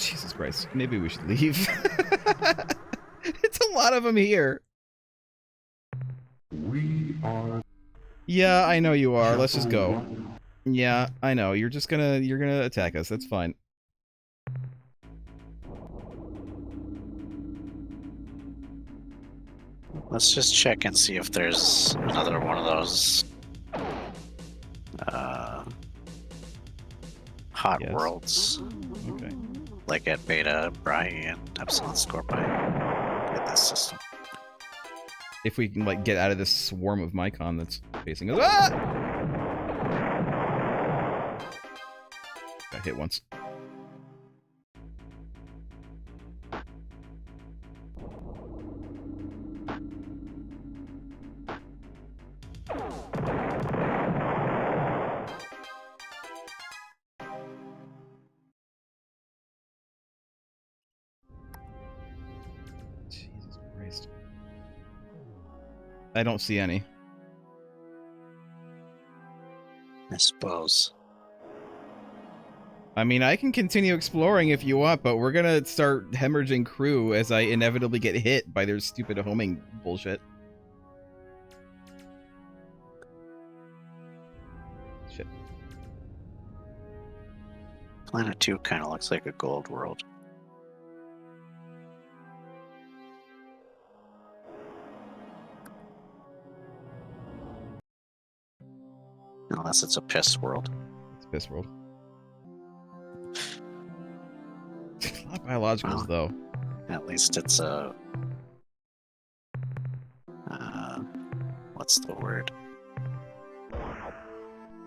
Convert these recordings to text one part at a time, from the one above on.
Jesus Christ. Maybe we should leave. It's a lot of them here. We are. Yeah, I know you are. Let's just go. Yeah, I know. You're gonna attack us. That's fine. Let's just check and see if there's another one of those hot worlds. Okay. Like at Beta, Bri, and Epsilon Scorpi in this system. If we can, like, get out of this swarm of Mycon that's facing us. Ah! Got hit once. Jesus Christ. I don't see any. I suppose. I mean, I can continue exploring if you want, but we're gonna start hemorrhaging crew as I inevitably get hit by their stupid homing bullshit. Shit. Planet 2 kind of looks like a gold world. Unless it's a piss world. It's piss world. Not biologicals, though. At least it's a... what's the word?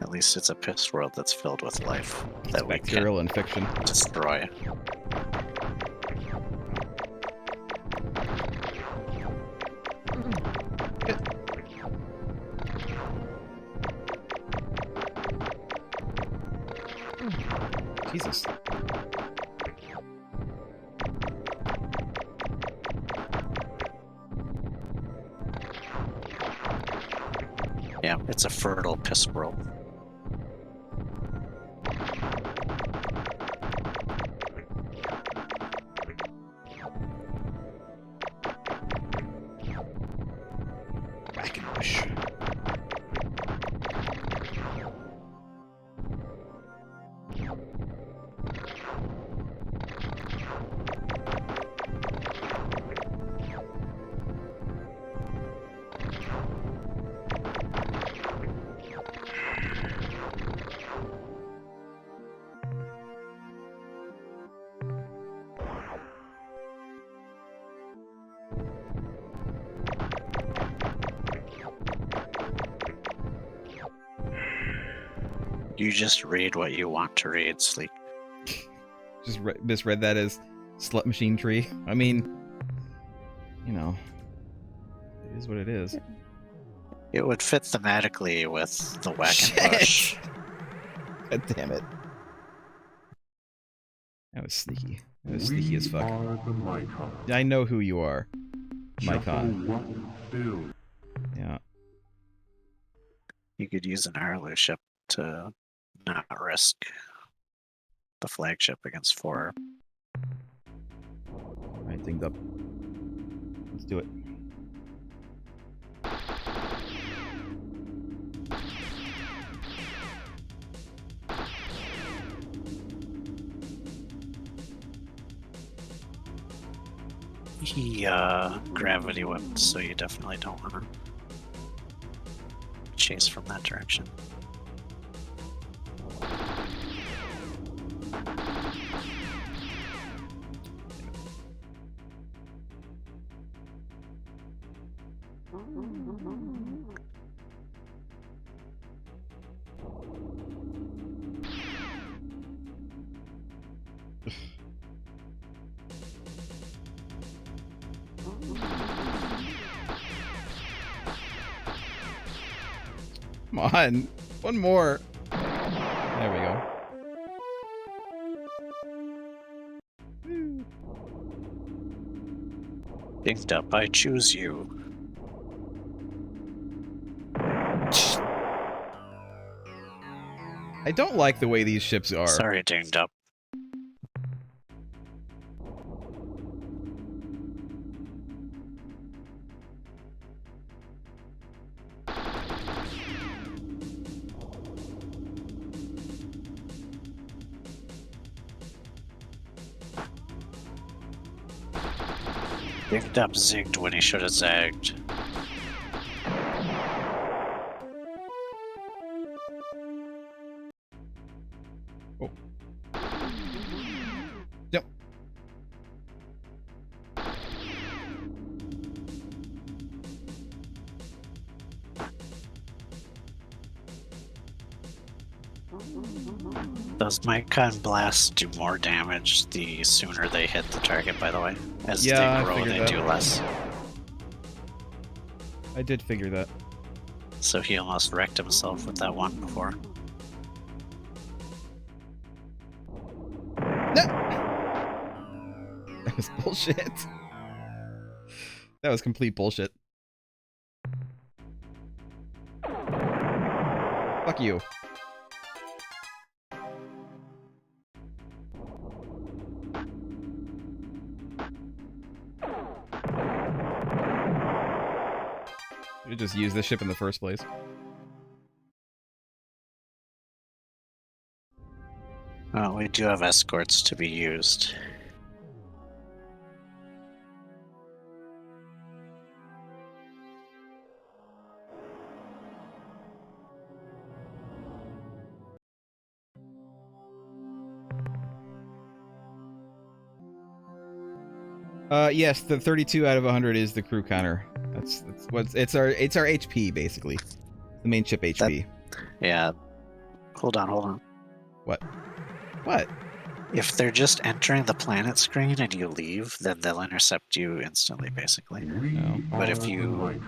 At least it's a piss world that's filled with life. It's that bacterial we can infection. destroy. Jesus. Yeah, it's a fertile piss world. Brackenbush. You just read what you want to read, Sleek. Just misread that as slut machine tree. I mean, you know, it is what it is. It would fit thematically with the whack and push. God damn it. That was sneaky. That was sneaky as fuck. I know who you are. Mycon. Yeah. You could use an Arlu ship to not risk the flagship against 4. Alright, dinged up. Let's do it. He gravity whipped, so you definitely don't want to chase from that direction. Come on. One more. There we go. Dinged up, I choose you. I don't like the way these ships are. Sorry, dinged up. Picked up zigged when he should have zagged. Oh. Yep. Those Micon blasts do more damage the sooner they hit the target, by the way. As Yeah, they I grow, figured they that. do less. I did figure that. So he almost wrecked himself with that one before. No! That was bullshit. That was complete bullshit. Fuck you. You just use this ship in the first place. Well, we do have escorts to be used. Yes, the 32 out of 100 is the crew counter. That's what's it's our HP basically, the main ship HP. Yeah. Hold on. What? What? If they're just entering the planet screen and you leave, then they'll intercept you instantly, basically. No. But if you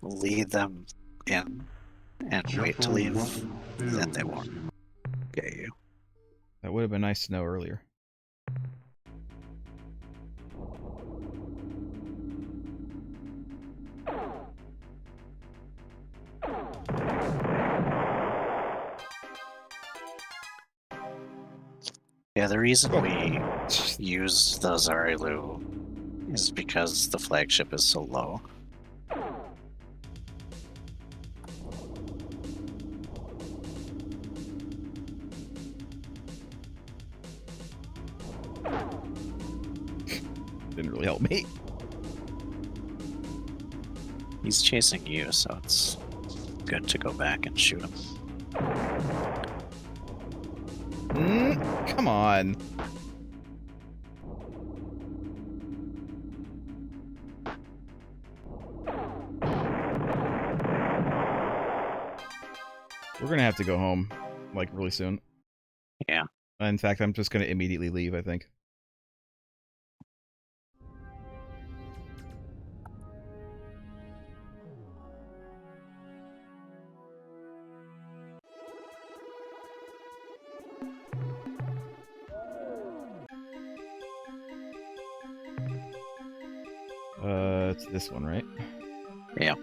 lead them in and wait to leave, then they won't get you. That would have been nice to know earlier. Yeah, the reason we use the Zarilu is because the flagship is so low. Didn't really help me. He's chasing you, so it's good to go back and shoot him. Come on. We're gonna have to go home, like, really soon. Yeah. In fact, I'm just gonna immediately leave, I think. It's this one, right? Yeah.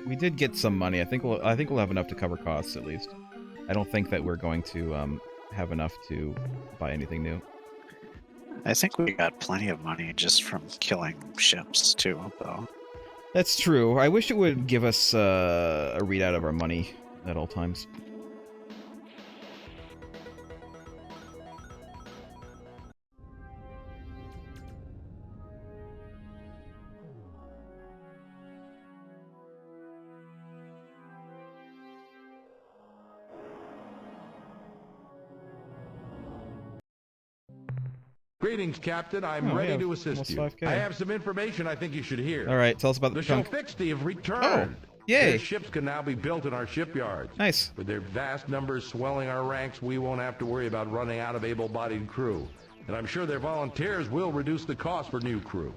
We did get some money. I think we'll have enough to cover costs at least. I don't think that we're going to have enough to buy anything new. I think we got plenty of money just from killing ships too, though. That's true. I wish it would give us a readout of our money at all times. Greetings, Captain. I'm ready to assist you. 5K. I have some information I think you should hear. All right, tell us about the trunk. Shofixti have returned. Oh, yay! Their ships can now be built in our shipyards. Nice. With their vast numbers swelling our ranks, we won't have to worry about running out of able-bodied crew. And I'm sure their volunteers will reduce the cost for new crew.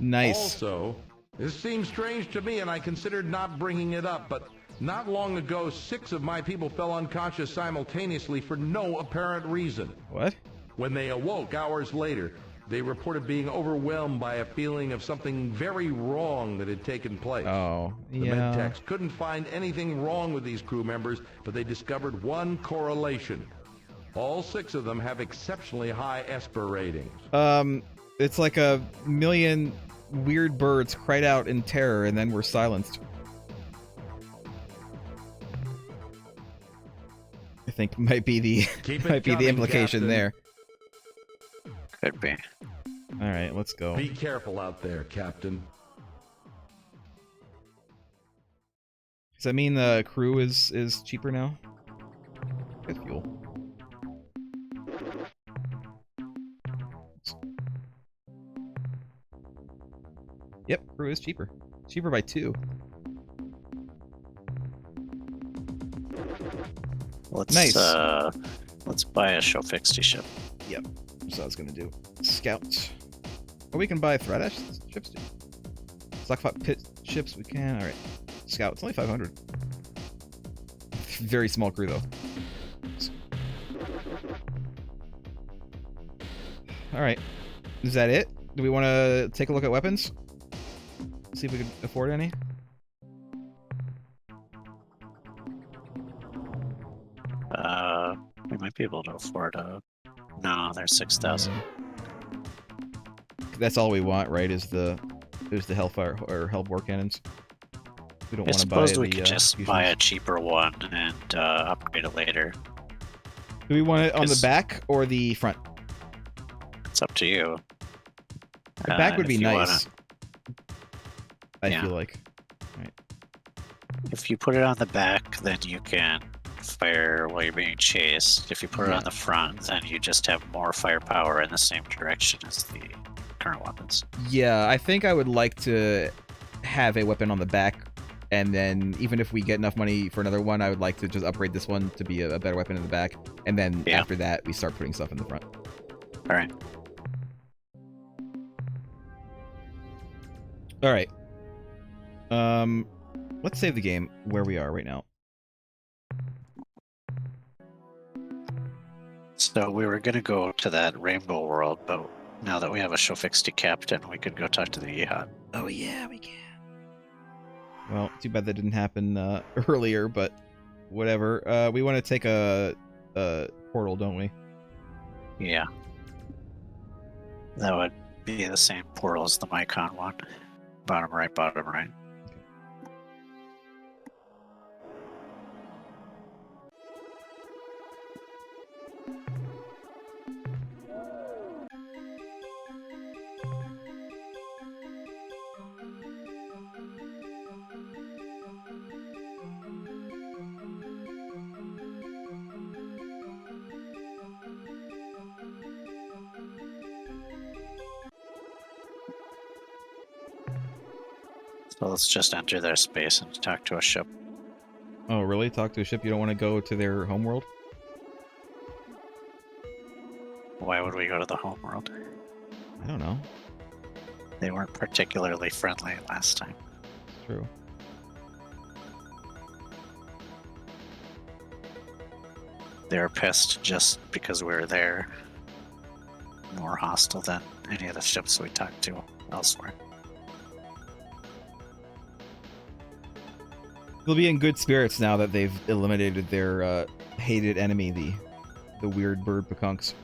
Nice. Also, this seems strange to me, and I considered not bringing it up, but not long ago, 6 of my people fell unconscious simultaneously for no apparent reason. What? When they awoke hours later, they reported being overwhelmed by a feeling of something very wrong that had taken place. Oh, The yeah. Medtechs couldn't find anything wrong with these crew members, but they discovered one correlation. All 6 of them have exceptionally high Esper ratings. It's like a million weird birds cried out in terror and then were silenced. I think might be the Keep it might be the coming, implication Captain. Could there. be. All right, let's go. Be careful out there, Captain. Does that mean the crew is cheaper now? Good fuel. Yep, crew is cheaper. Cheaper by 2. Let's buy a show fixed ship. Yep, that's what I was gonna do. Scouts. Or we can buy threat ships too. Stockpot pit ships we can. Alright. Scout, it's only 500. Very small crew though. Alright. Is that it? Do we want to take a look at weapons? See if we can afford any? We might be able to afford a... No, there's 6,000. That's all we want, right? Is the Hellfire or Hellbore cannons? We don't I want to buy the. suppose we could just buy a cheaper one and upgrade it later. Do we want it on the back or the front? It's up to you. The back would be nice. I Yeah. feel like. Right. If you put it on the back, then you can fire while you're being chased. If you put it on the front, then you just have more firepower in the same direction as the current weapons. Yeah, I think I would like to have a weapon on the back, and then even if we get enough money for another one, I would like to just upgrade this one to be a better weapon in the back, and then after that, we start putting stuff in the front. All right. All right. Let's save the game where we are right now. So we were gonna go to that rainbow world, but now that we have a show fixed captain, we could go talk to the Ehud. Oh yeah, we can. Well, too bad that didn't happen earlier, but whatever. We want to take a portal, don't we? Yeah. That would be the same portal as the Mycon one. Bottom right, bottom right. So let's just enter their space and talk to a ship. Oh, really? Talk to a ship? You don't want to go to their homeworld? Why would we go to the homeworld? I don't know. They weren't particularly friendly last time. True. They were pissed just because we were there. More hostile than any of the ships we talked to elsewhere. They'll be in good spirits now that they've eliminated their hated enemy, the weird bird pekunks.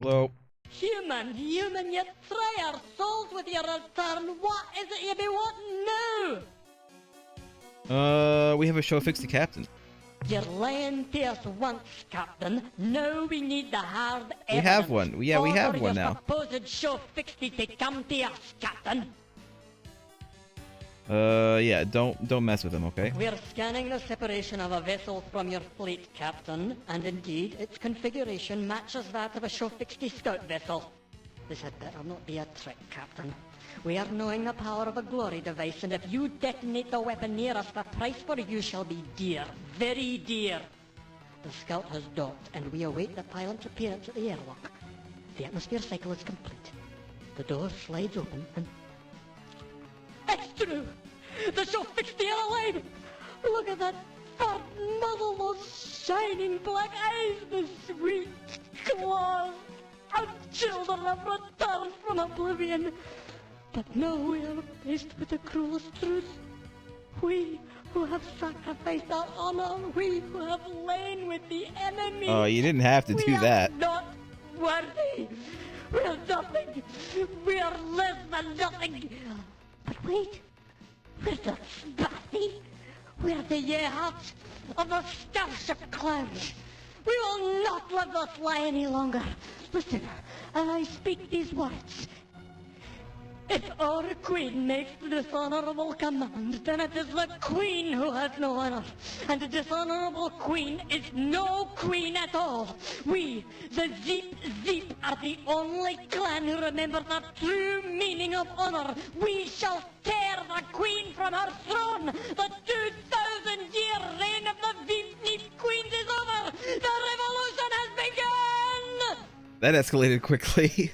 Hello. Human, yet try our souls with your return. What is it you be wanting now? We have a show fixed to captain. You're lying to us once, Captain. Now we need the hard evidence. We have one. Yeah, we have one now. Supposed show fixed to come to us, Captain. Yeah, don't mess with him, okay? We're scanning the separation of a vessel from your fleet, Captain, and indeed, its configuration matches that of a show fixed scout vessel. This had better not be a trick, Captain. We are knowing the power of a glory device, and if you detonate the weapon near us, the price for you shall be dear. Very dear. The scout has docked, and we await the pilot's appearance at the airlock. The atmosphere cycle is complete. The door slides open, and... It's true! The show fixed the air alive! Look at that fat muzzle, those shining black eyes, the sweet claws! Our children have returned from oblivion! But now we are faced with the cruelest truth. We who have sacrificed our honor, we who have lain with the enemy. Oh, you didn't have to do we that. Have not worthy. We're nothing. We're less than nothing. But wait, we're the Spathi. We're the Yehards of the Starship Clan. We will not let this lie any longer. Listen, as I speak these words. If our queen makes the dishonorable command, then it is the queen who has no honor. And the dishonorable queen is no queen at all. We, the Zeep, are the only clan who remember the true meaning of honor. We shall tear the queen from her throne. The 2,000-year reign of the Zeep queens is over. The revolution has begun! That escalated quickly.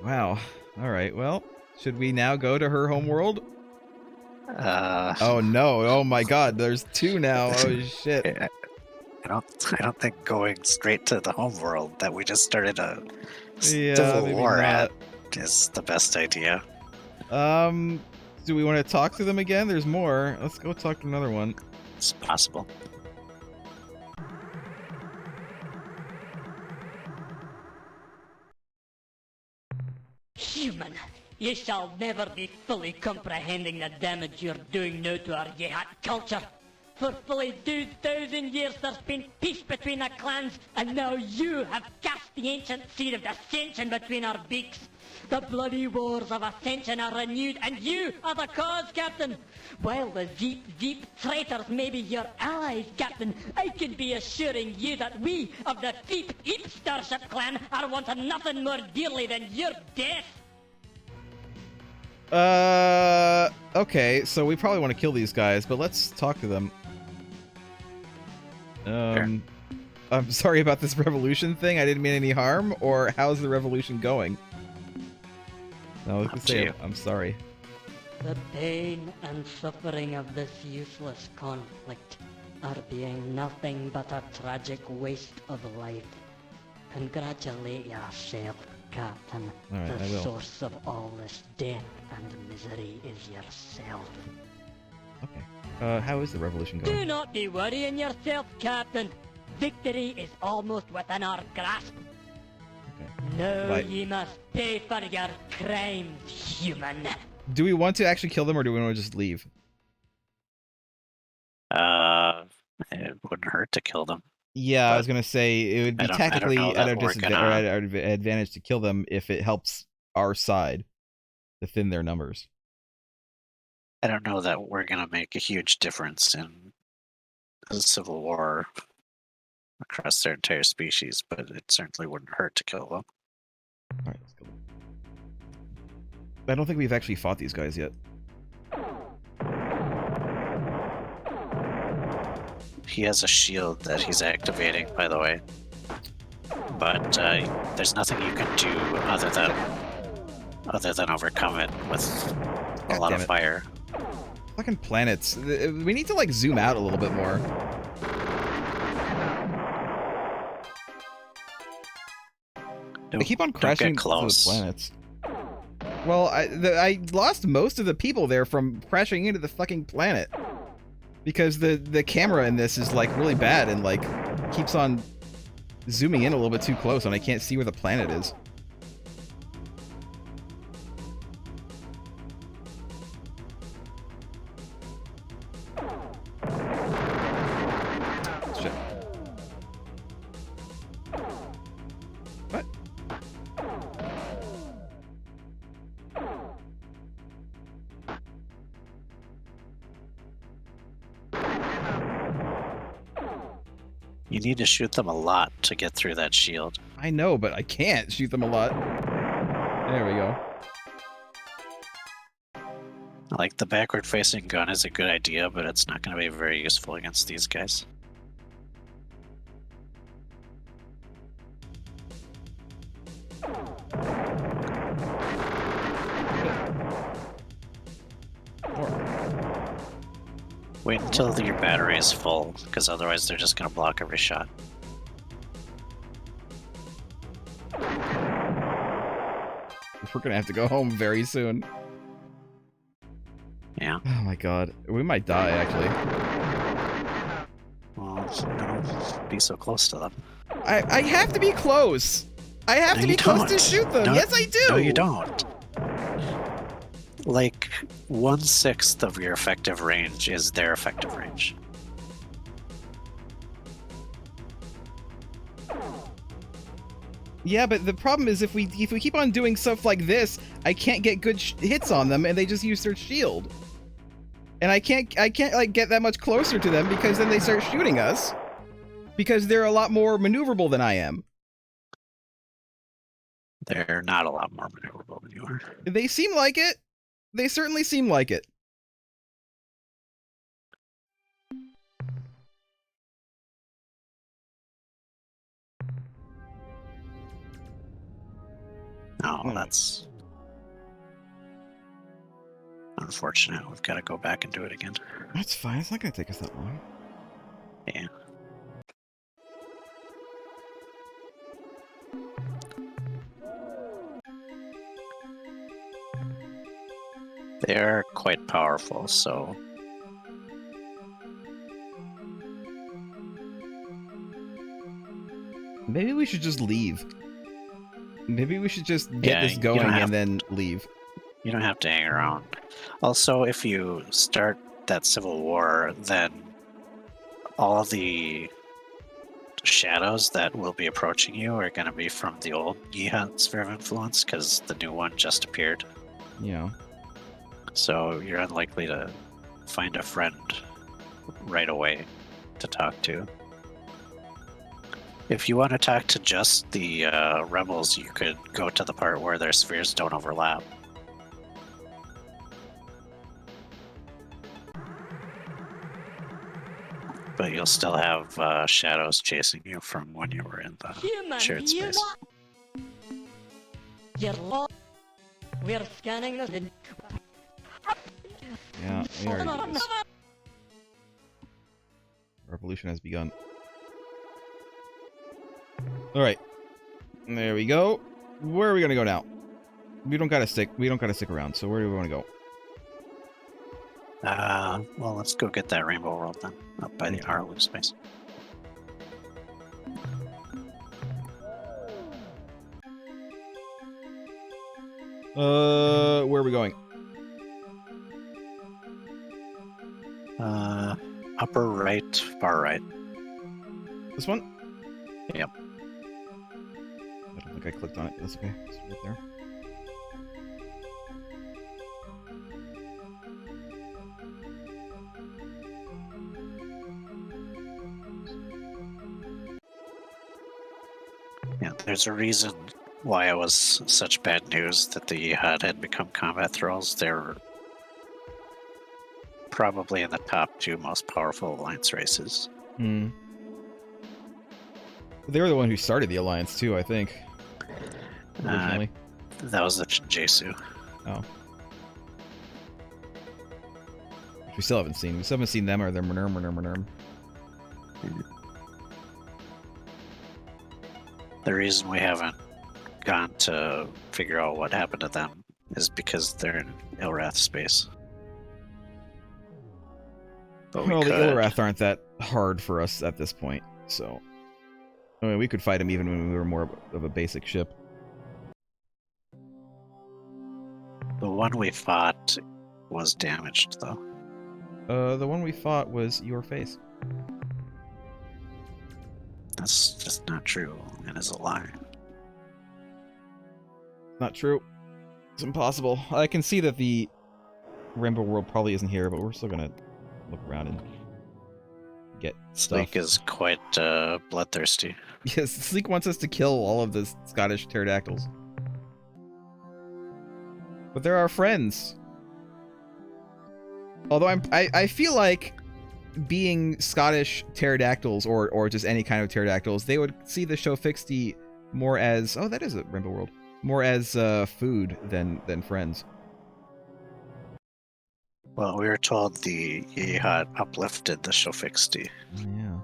Wow. Alright, well, should we now go to her homeworld? Oh no, oh my god, there's two now, oh shit. I don't think going straight to the homeworld that we just started a Yeah, civil maybe war not. at is the best idea. Do we want to talk to them again? There's more. Let's go talk to another one. It's possible. Human, you shall never be fully comprehending the damage you're doing now to our Yehat culture. For fully 2,000 years there's been peace between the clans, and now you have cast the ancient seed of dissension between our beaks. The bloody wars of ascension are renewed, and you are the cause, Captain. While the Zeep traitors may be your allies, Captain, I can be assuring you that we of the Zeep Starship clan are wanting nothing more dearly than your death. Okay, so we probably want to kill these guys, but let's talk to them. Sure. I'm sorry about this revolution thing. I didn't mean any harm, or how's the revolution going? No, I can say I'm sorry. The pain and suffering of this useless conflict are being nothing but a tragic waste of life. Congratulate yourself, Captain. All right, The I will. source of all this death and misery is yourself. Okay. How is the revolution going? Do not be worrying yourself, Captain. Victory is almost within our grasp. Okay. Now Right. ye must pay for your crimes, human. Do we want to actually kill them, or do we want to just leave? It wouldn't hurt to kill them. Yeah, I But was gonna say it would be I don't tactically know at that our we're disadvantage, or at our advantage to kill them if it helps our side to thin their numbers. I don't know that we're gonna make a huge difference in the civil war across their entire species, but it certainly wouldn't hurt to kill them. All right, let's go. I don't think we've actually fought these guys yet. He has a shield that he's activating, by the way. But there's nothing you can do other than overcome it with a God lot damn of it. fire. Fucking planets. We need to like zoom out a little bit more. They keep on crashing get to the close. planets. Well, I lost most of the people there from crashing into the fucking planet. Because the camera in this is like really bad and like keeps on zooming in a little bit too close and I can't see where the planet is. Shit. What? You need to shoot them a lot to get through that shield. I know, but I can't shoot them a lot. There we go. Like, the backward-facing gun is a good idea, but it's not going to be very useful against these guys. Wait until your battery is full, because otherwise they're just going to block every shot. We're gonna have to go home very soon. Yeah. Oh my god. We might die, actually. Well, don't be so close to them. I have to be close. I have to be close to shoot them. No, yes, I do. No, you don't. Like 1/6 of your effective range is their effective range. Yeah, but the problem is if we keep on doing stuff like this, I can't get good hits on them, and they just use their shield. And I can't like get that much closer to them because then they start shooting us. Because they're a lot more maneuverable than I am. They're not a lot more maneuverable than you are. They seem like it. They certainly seem like it. No, that's unfortunate. We've got to go back and do it again. That's fine. It's not going to take us that long. Yeah. They're quite powerful, so... Maybe we should just leave. Maybe we should just get this going and then leave. You don't have to hang around. Also, if you start that civil war, then all the shadows that will be approaching you are going to be from the old Yeehaw Sphere of Influence, because the new one just appeared. Yeah. So you're unlikely to find a friend right away to talk to. If you want to talk to just the rebels, you could go to the part where their spheres don't overlap. But you'll still have shadows chasing you from when you were in the shared space. You're lost. We're scanning this. Yeah, we already did this. Revolution has begun. Alright. There we go. Where are we gonna go now? We don't gotta stick around, so where do we wanna go? Well, let's go get that Rainbow World then, up by the Arlu space. Where are we going? Upper right, far right. This one? Yep. I don't think I clicked on it, but that's okay. It's right there. Yeah, there's a reason why it was such bad news that the Yeehaw had become combat thralls. They're probably in the top 2 most powerful alliance races. Hmm. They were the one who started the alliance too, I think. Originally. That was the Jesu. Oh. Which we still haven't seen. We still haven't seen them or their Mergrim. The reason we haven't gone to figure out what happened to them is because they're in Ilrath space. But Well, the Ilrath aren't that hard for us at this point, so... I mean, we could fight them even when we were more of a basic ship. The one we fought was damaged, though. The one we fought was your face. That's just not true, and is a lie. Not true. It's impossible. I can see that the Rainbow World probably isn't here, but we're still gonna look around and get stuff. Sleek is quite bloodthirsty. Yes, Sleek wants us to kill all of the Scottish pterodactyls. But they're our friends. Although I feel like being Scottish pterodactyls or just any kind of pterodactyls, they would see the Shofixti more as, oh, that is a Rainbow World, more as food than friends. Well, we were told the Yeehaw uplifted the Shofixti. Yeah.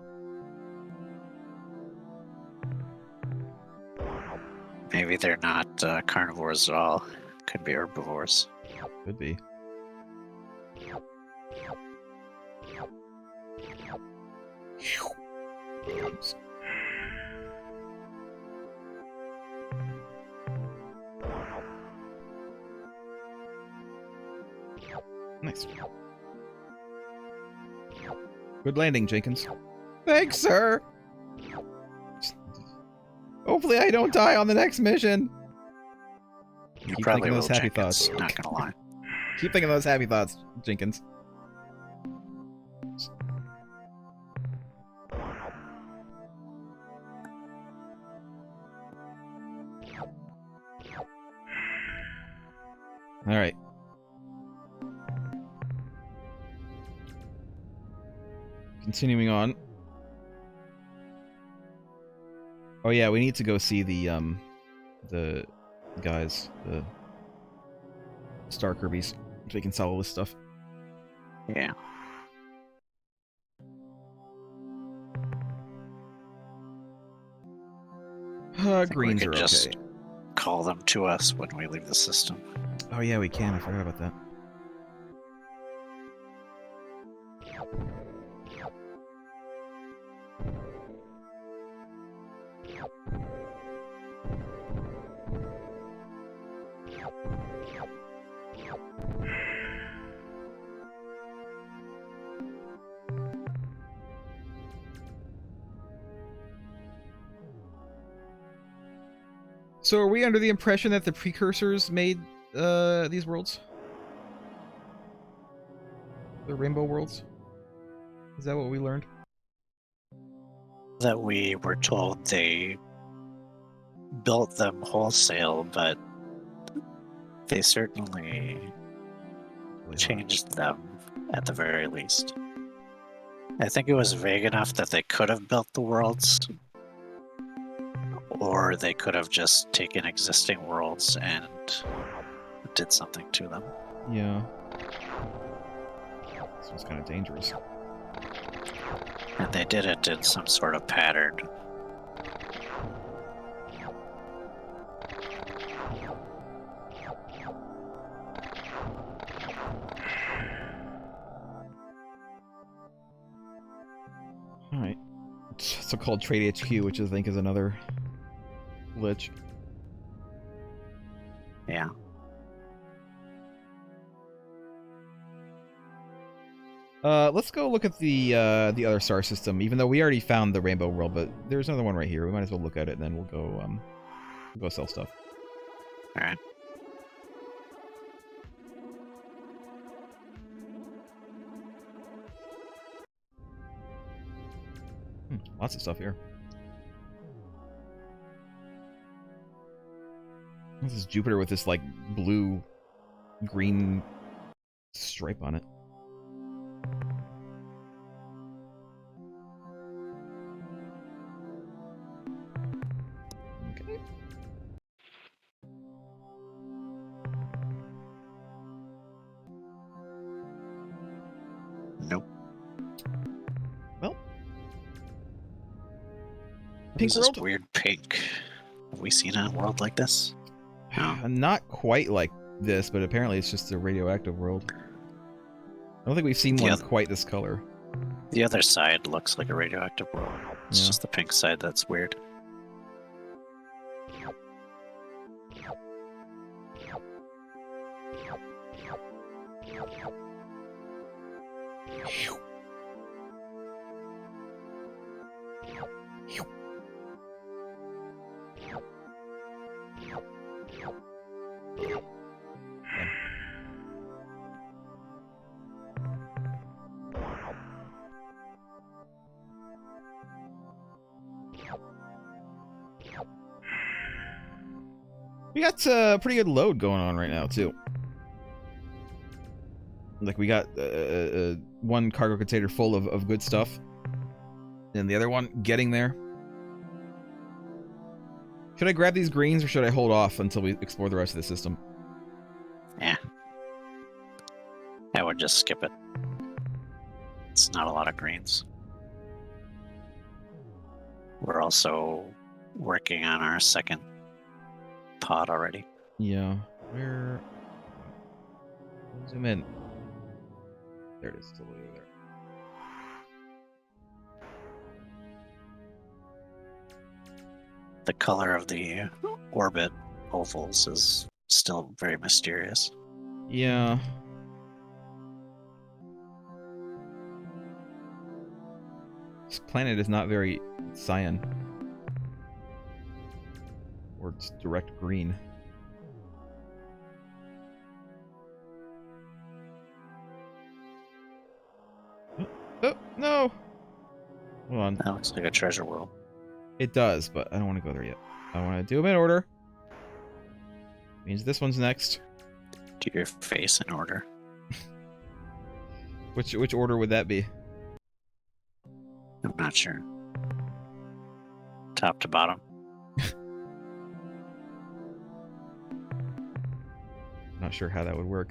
Maybe they're not carnivores at all. Could be herbivores. Could be. Oops. Nice. Good landing, Jenkins. Thanks, sir! Hopefully I don't die on the next mission! You Keep probably thinking will, those happy Jenkins, thoughts. not gonna lie. Keep thinking those happy thoughts, Jenkins. Alright. Continuing on. Oh yeah, we need to go see the guys, the Star Kirby's, so we can sell all this stuff. Yeah. Greens we are can just okay. call them to us when we leave the system. Oh yeah, we can. I forgot about that. So are we under the impression that the precursors made these worlds? The rainbow worlds? Is that what we learned? That we were told they built them wholesale, but they certainly changed them at the very least. I think it was vague enough that they could have built the worlds, or they could have just taken existing worlds and did something to them. Yeah. This was kind of dangerous. And they did it in some sort of pattern. Alright. So-called Trade HQ, which I think is another glitch. Yeah. Let's go look at the other star system, even though we already found the rainbow world, but there's another one right here. We might as well look at it, and then we'll go sell stuff. Alright. Lots of stuff here. This is Jupiter with this, like, blue-green stripe on it. Okay. Nope. Well. What Pink is this world? weird pink? Have we seen a world like this? No. Not quite like this, but apparently it's just a radioactive world. I don't think we've seen one quite this color. The other side looks like a radioactive world. It's Yeah. just the pink side that's weird. We got a pretty good load going on right now, too. Like, we got one cargo container full of good stuff. And the other one getting there. Should I grab these greens, or should I hold off until we explore the rest of the system? Yeah. I would just skip it. It's not a lot of greens. We're also working on our second pod already. Yeah. Where... Zoom in. There it is. It's over there. The color of the orbit ovals is still very mysterious. Yeah. This planet is not very cyan. Or it's direct green. Oh, no! Hold on. That looks like a treasure world. It does, but I don't want to go there yet. I want to do them in order. Means this one's next. Do your face in order. Which order would that be? I'm not sure. Top to bottom. Not sure how that would work.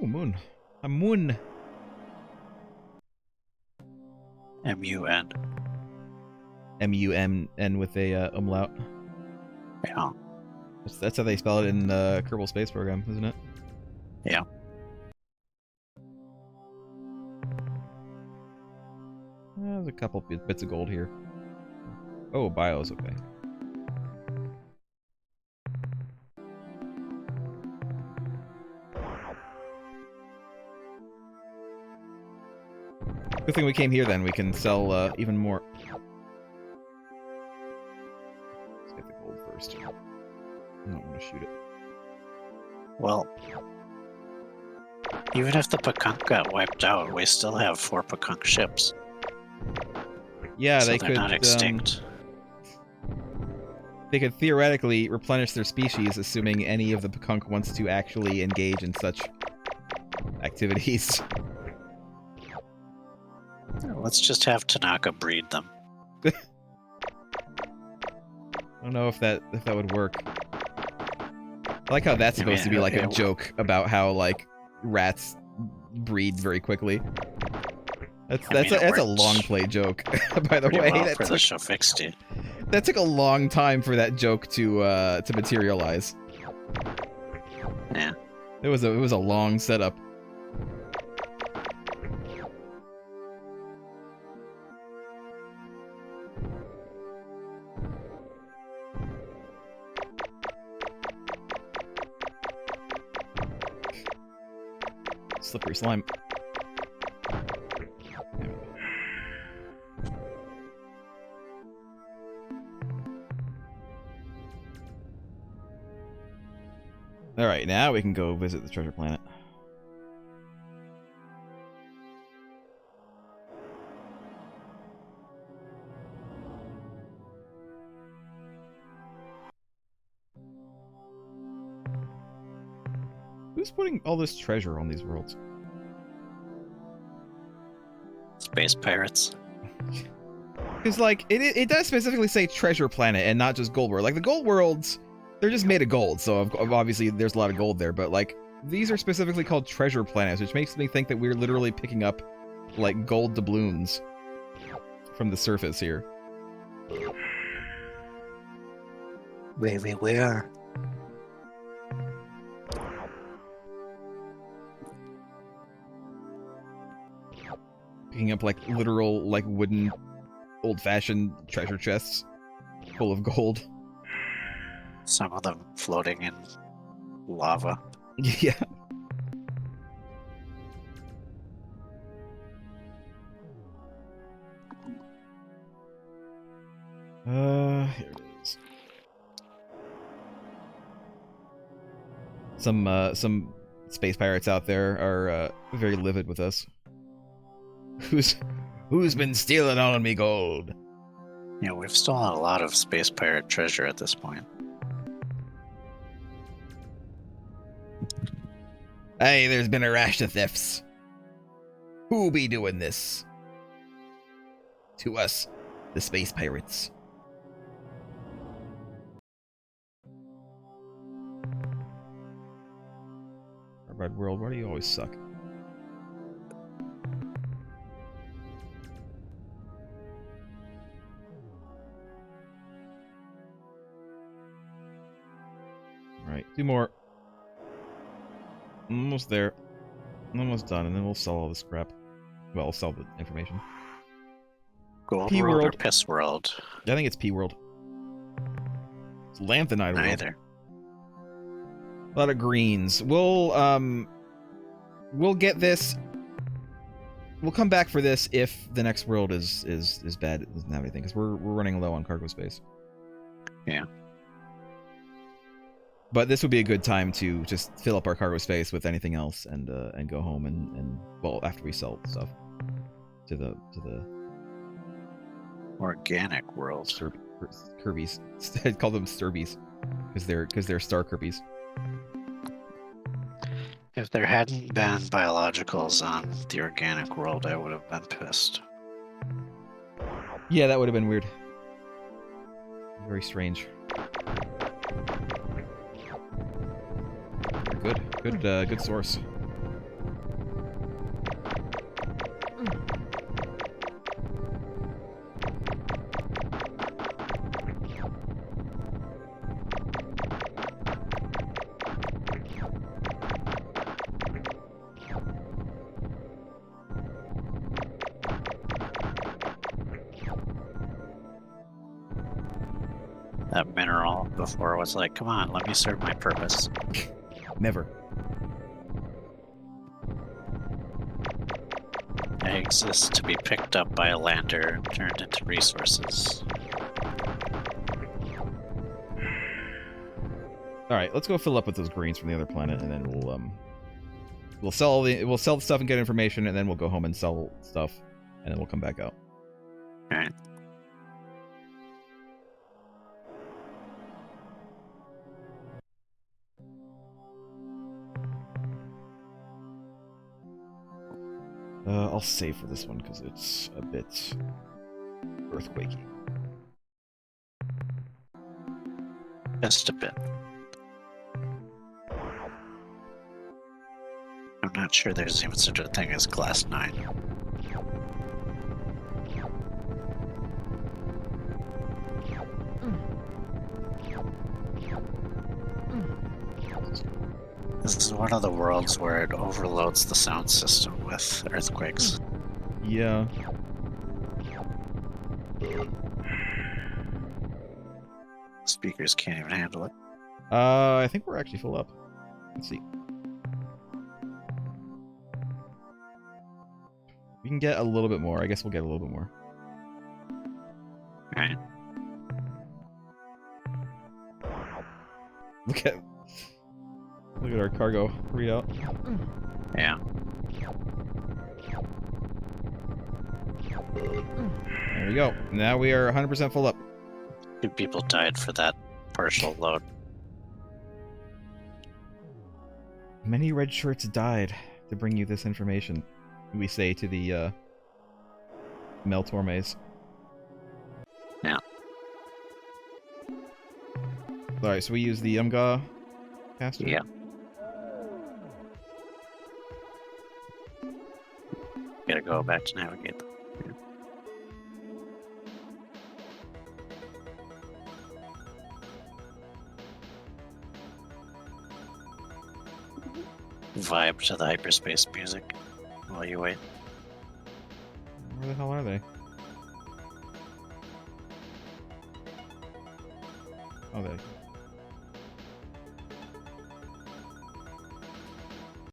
Oh, moon. A moon. M-U-N. M-U-M-N with a umlaut. Yeah. That's how they spell it in the Kerbal Space Program, isn't it? Yeah. There's a couple bits of gold here. Oh, bio's okay. Good thing we came here then, we can sell even more. Let's get the gold first. I don't want to shoot it. Well, even if the Pakunk got wiped out, we still have 4 Pakunk ships. Yeah, so they they're could not extinct. They could theoretically replenish their species, assuming any of the Pakunk wants to actually engage in such activities. Let's just have Tanaka breed them. I don't know if that would work. I like how that's supposed to be like a joke about how like rats breed very quickly. That's a long play joke, by the way. Well for the show fixed it. That took a long time for that joke to materialize. Yeah. It was a long setup. Slippery slime. Alright, now we can go visit the treasure planet. Who's putting all this treasure on these worlds? Space pirates. Because, like, it does specifically say treasure planet and not just gold world. Like, the gold worlds, they're just made of gold, so obviously there's a lot of gold there, but, like, these are specifically called treasure planets, which makes me think that we're literally picking up, like, gold doubloons from the surface here. Where? Picking up, like, literal, like, wooden, old-fashioned treasure chests full of gold. Some of them floating in lava. Yeah. Here it is. Some space pirates out there are very livid with us. Who's been stealing all of me gold? Yeah, we've stolen a lot of space pirate treasure at this point. Hey, there's been a rash of thefts. Who be doing this? To us, the space pirates. Red world, why do you always suck? Alright, 2 more. Almost there. Almost done, and then we'll sell all this crap. Well, we'll sell the information. Gold P world or world. piss world? I think it's P world. It's lanthanide world. Neither. A lot of greens. We'll get this. We'll come back for this if the next world is bad. It doesn't have anything because we're running low on cargo space. Yeah. But this would be a good time to just fill up our cargo space with anything else and go home and well, after we sell stuff to the organic world. Kirby's. I'd call them Sturbies because they're star Kirby's. If there hadn't been biologicals on the organic world, I would have been pissed. Yeah, that would have been weird. Very strange. Good source. That mineral before was like, come on, let me serve my purpose. Never. I exist to be picked up by a lander and turned into resources. All right, let's go fill up with those greens from the other planet, and then we'll sell the stuff and get information, and then we'll go home and sell stuff, and then we'll come back out. All right. I'll save for this one because it's a bit earthquakey. Just a bit. I'm not sure there's even such a thing as Class 9. This is one of the worlds where it overloads the sound system with earthquakes. Yeah. Speakers can't even handle it. I think we're actually full up. Let's see. We can get a little bit more. I guess we'll get a little bit more. Alright. Look at our cargo readout. Yeah. There we go. Now we are 100% full up. 2 people died for that partial load. Many red shirts died to bring you this information, we say to the Melnormes. Yeah. Alright, so we use the Umga caster? Yeah. Gotta go back to navigate them. Yeah. Vibe to the hyperspace music while you wait. Where the hell are they? Oh, they.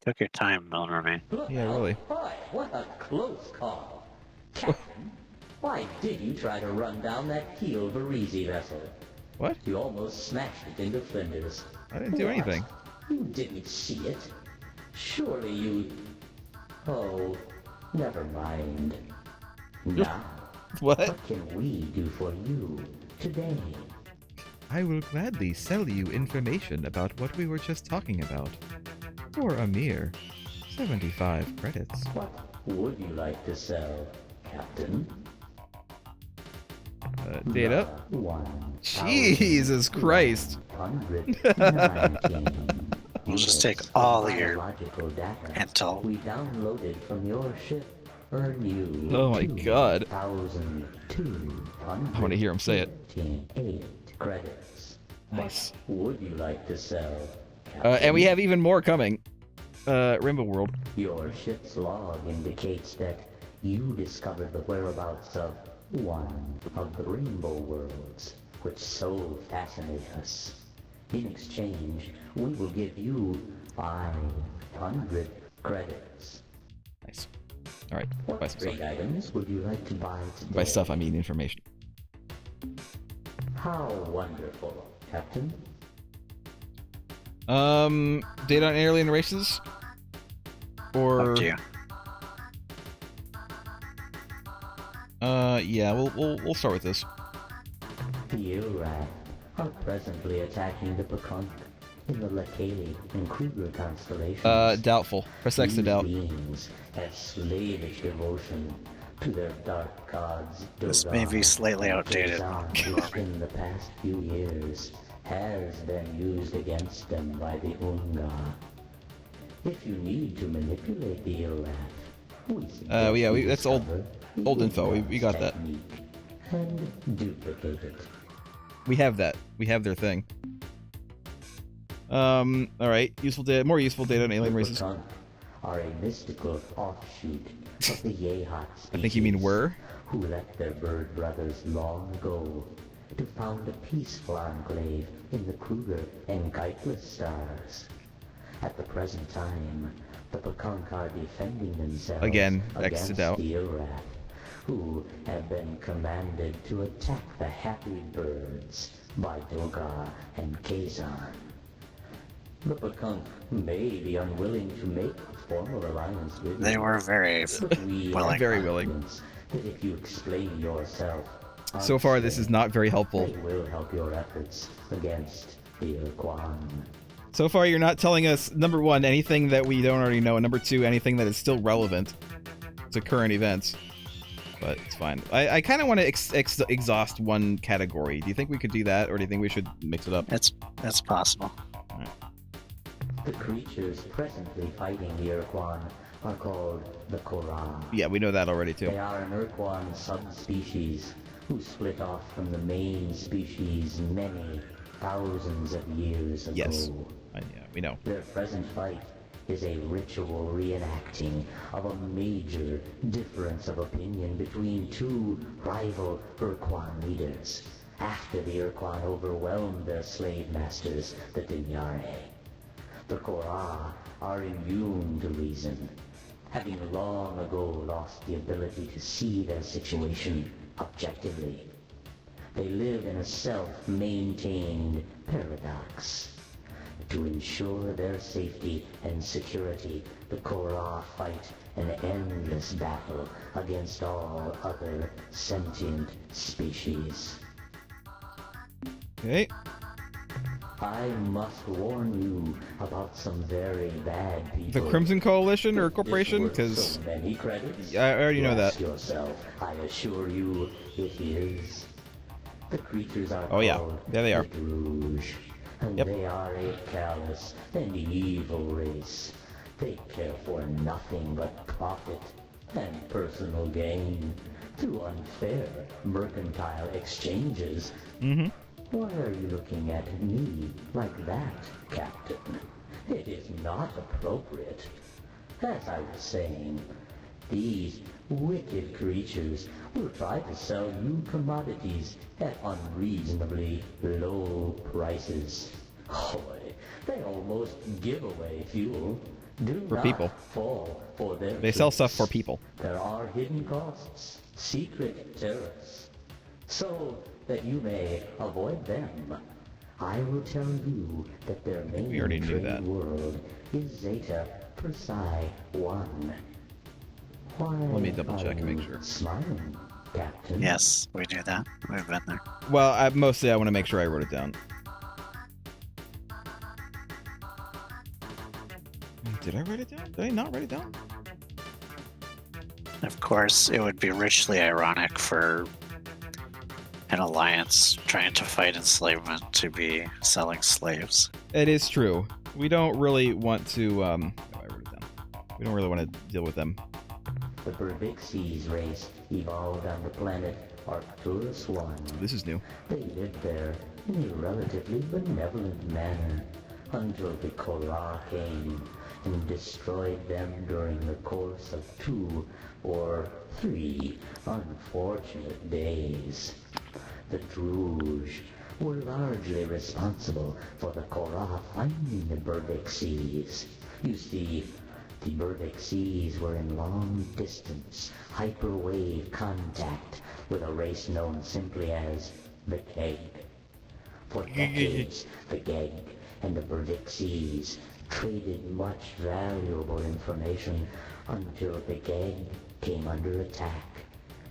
Took your time, Melnorme. Yeah, really. Boy, what a close call. Captain, why did you try to run down that Keel Varese vessel? What? You almost smashed it into flinders. I didn't do What? anything. You didn't see it. Surely you... Oh, never mind. Now, What? can we do for you today? I will gladly sell you information about what we were just talking about. For a mere 75 credits. What would you like to sell, Captain? Data? 1,000. Jesus Christ. 119. We'll just take all your biological data intel. we downloaded from your ship. Earn you Oh my god. 2,258 I want to hear him say it. credits. Nice. What would you like to sell? And we have even more coming. Rainbow World. Your ship's log indicates that you discovered the whereabouts of one of the rainbow worlds, which so fascinate us. In exchange, we will give you 500 credits. Nice. All right. Buy What some stuff. trade items would you like to buy today? By stuff, I mean information. How wonderful, Captain. Data on alien races, or Up to you. yeah, we'll start with this. The Ur-Rat are presently attacking the Pecanque in the Lekali and Kruger constellations. Doubtful. Press X to These doubt. beings have slavish devotion to their dark gods. This may be slightly outdated. Which in the past few years has been used against them by the Unga. If you need to manipulate the Ur-Rat, yeah, that's old info. We got that. And duplicate it. We have that. We have their thing. All right. More useful data on alien races. Pecanque are a mystical offshoot of the Yehat species. I think you mean were. Who left their bird brothers long ago to found a peaceful enclave in the Kruger and Geitless stars. At the present time, the Pecanque are defending themselves Again, X to against doubt. the Ur-Rat, who have been commanded to attack the happy birds by Dogar and Kazan. The Pecanque may be unwilling to make formal alliance with They you, were very but we willing. have Very willing. confidence that if you explain yourself, So far, this is not very helpful. they will help your efforts against the Ur-Quan. So far, you're not telling us, number one, anything that we don't already know, and number two, anything that is still relevant to current events. But it's fine. I kind of want to exhaust one category. Do you think we could do that, or do you think we should mix it up? It's possible. The creatures presently fighting the Ur-Quan are called the Korra. Yeah, we know that already, too. They are an Ur-Quan subspecies who split off from the main species many thousands of years ago. Yes. Yeah, we know. Their present fight is a ritual reenacting of a major difference of opinion between two rival Ur-Quan leaders after the Ur-Quan overwhelmed their slave masters, the Dinyare. The Korra are immune to reason, having long ago lost the ability to see their situation objectively. They live in a self-maintained paradox. To ensure their safety and security, the Korra fight an endless battle against all other sentient species. Okay. I must warn you about some very bad people. The Crimson Coalition or If this Corporation? were Because so many credits, I already know ask that. yourself, I assure you, it is. The creatures are Oh, yeah. called There they are. the Rouge, and Yep. they are a callous and evil race. They care for nothing but profit and personal gain through unfair mercantile exchanges. Mm-hmm. Why are you looking at me like that, Captain? It is not appropriate. As I was saying, these wicked creatures will try to sell you commodities at unreasonably low prices. Boy, they almost give away fuel. Do For not people. fall for their They sell tricks. stuff for people. There are hidden costs, secret tariffs, so that you may avoid them. I will tell you that their main We already knew trade that. world is Zeta Persei 1. Why Let me double check and are make you sure. Smiling, Captain. Yes, we do that. We've been there. Well, mostly I want to make sure I wrote it down. Did I write it down? Did I not write it down? Of course, it would be richly ironic for an alliance trying to fight enslavement to be selling slaves. It is true. We don't really want to, I wrote it down. We don't really want to deal with them. The Berbixies race evolved on the planet Arcturus 1. This is new. They lived there in a relatively benevolent manner until the Korra came and destroyed them during the course of 2 or 3 unfortunate days. The Druge were largely responsible for the Korra finding the Burdick Seas. You see, the Burdick Seas were in long-distance, hyperwave contact with a race known simply as the Keg. For decades, the Keg and the Burdick Seas traded much valuable information until the Keg came under attack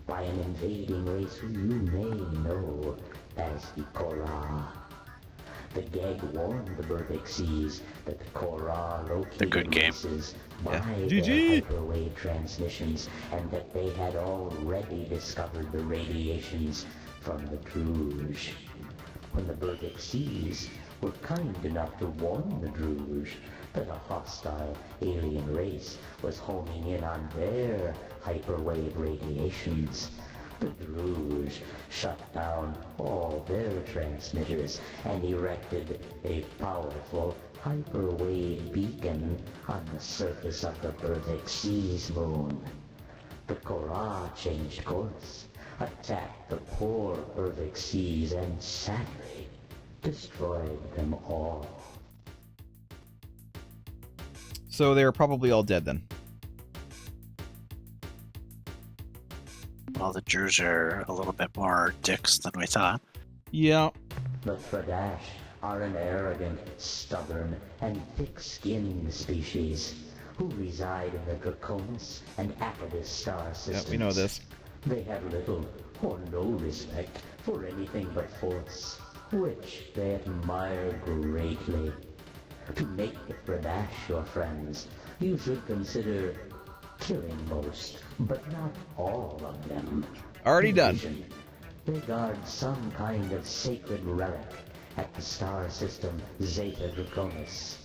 by an invading race who you may know as the Korra. The Geg warned the Burdick Seas that the Korra located races by their hyperwave transmissions and that they had already discovered the radiations from the Druge. When the Burdick Seas were kind enough to warn the Druge that a hostile alien race was homing in on their hyperwave radiations, the Druge shut down all their transmitters and erected a powerful hyperwave beacon on the surface of the Burdick Seas moon. The Korra changed course, attacked the poor Burdick Seas, and sadly destroyed them all. So they're probably all dead then. Well, the Druge are a little bit more dicks than we thought. Yeah. The Fradash are an arrogant, stubborn, and thick-skinned species who reside in the Draconis and Apodus star systems. Yep, we know this. They have little or no respect for anything but force, which they admire greatly. To make the Fradash your friends, you should consider killing most, but not all of them. Already done. They guard some kind of sacred relic at the star system Zeta Draconis,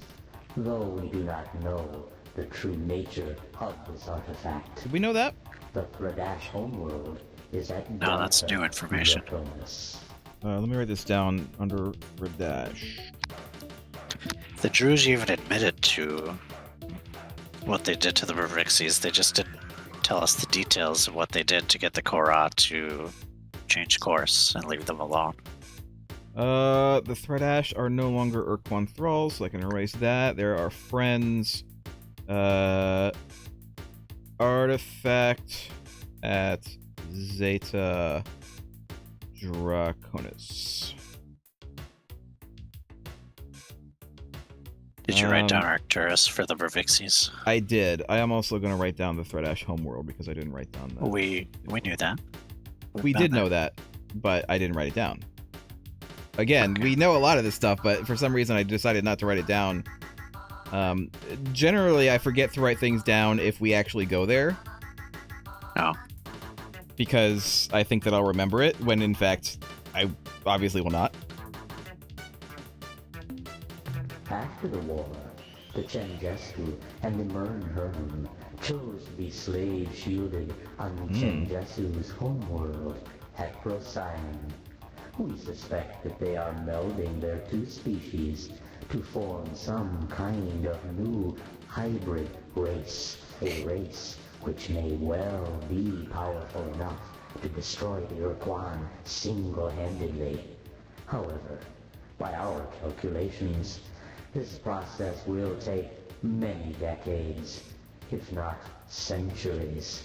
though we do not know the true nature of this artifact. Did we know that? The Fradash homeworld is at No, that's new information. Draconis. Let me write this down under Fradash. The Druge even admitted to what they did to the Burdick Seas. They just didn't tell us the details of what they did to get the Korra to change course and leave them alone. The Fradash are no longer Ur-Quan thralls, so I can erase that. There are friends. Artifact at Zeta Draconis. Did you write down Arcturus for the Burdick Seas? I did. I am also going to write down the Fradash homeworld because I didn't write down that. We knew that. We did know that, but I didn't write it down. Again, we know a lot of this stuff, but for some reason I decided not to write it down. Generally, I forget to write things down if we actually go there. Oh. Because I think that I'll remember it, when in fact, I obviously will not. After the war, the Chenjesu and the Mergrim chose to be slave-shielded on Chenjesu's homeworld at Procyon. We suspect that they are melding their two species to form some kind of new hybrid race, a race which may well be powerful enough to destroy the Ur-Quan single-handedly. However, by our calculations, this process will take many decades, if not centuries.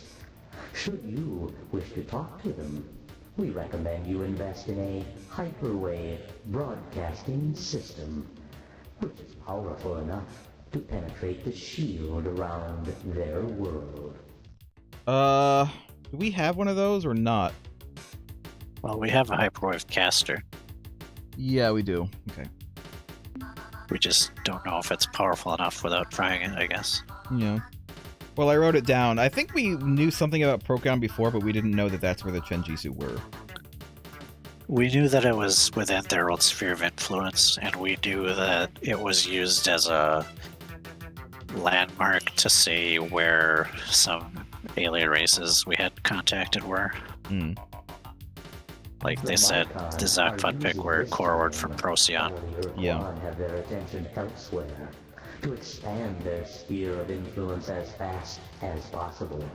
Should you wish to talk to them, we recommend you invest in a hyperwave broadcasting system, which is powerful enough to penetrate the shield around their world. Do we have one of those or not? Well, we have a hyperwave caster. Yeah, we do. Okay. We just don't know if it's powerful enough without trying it, I guess. Yeah. Well, I wrote it down. I think we knew something about Procyon before, but we didn't know that that's where the Chenjesu were. We knew that it was within their old sphere of influence, and we knew that it was used as a landmark to say where some alien races we had contacted were. Like they said, the Zakfutpik were Korward from Procyon. Yeah. Have their attention elsewhere to expand their sphere of influence as fast as possible.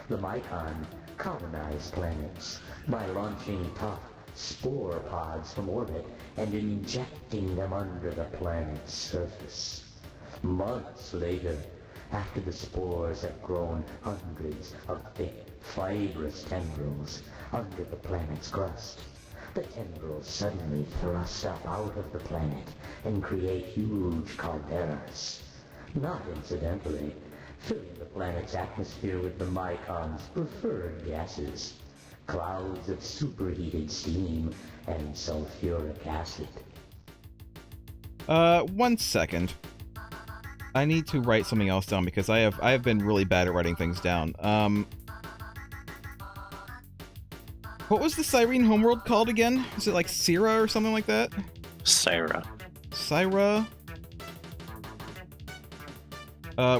The Mycon colonized planets by launching tough, spore pods from orbit and injecting them under the planet's surface. Months later, after the spores have grown hundreds of thick, fibrous tendrils under the planet's crust, the tendrils suddenly thrust up out of the planet and create huge calderas. Not incidentally, filling the planet's atmosphere with the Mycon's preferred gases, clouds of superheated steam and sulfuric acid. 1 second. I need to write something else down because I have been really bad at writing things down. What was the Cyrene homeworld called again? Is it like Syrah or something like that? Syra. Syrah?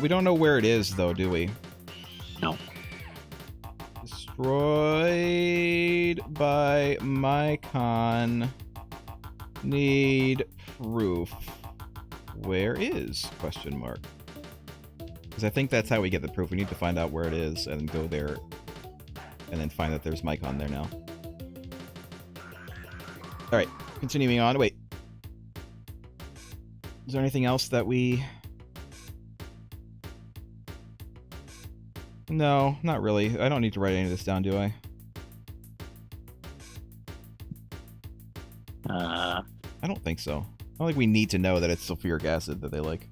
We don't know where it is though, do we? No. Destroyed by Mycon. Need proof. Where is? Question mark. Because I think that's how we get the proof. We need to find out where it is and go there. And then find that there's Mycon there now. Alright, continuing on. Wait. Is there anything else that we... No, not really. I don't need to write any of this down, do I? I don't think so. I don't think we need to know that it's sulfuric acid that they like.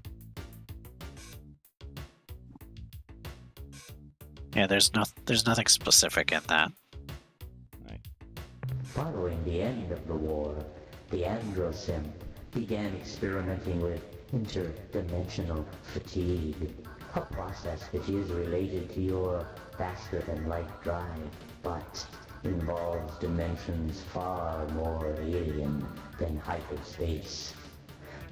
Yeah, there's nothing specific in that. Right. Following the end of the war, the Androsynth began experimenting with interdimensional fatigue, a process which is related to your faster-than-light drive, but involves dimensions far more alien than hyperspace.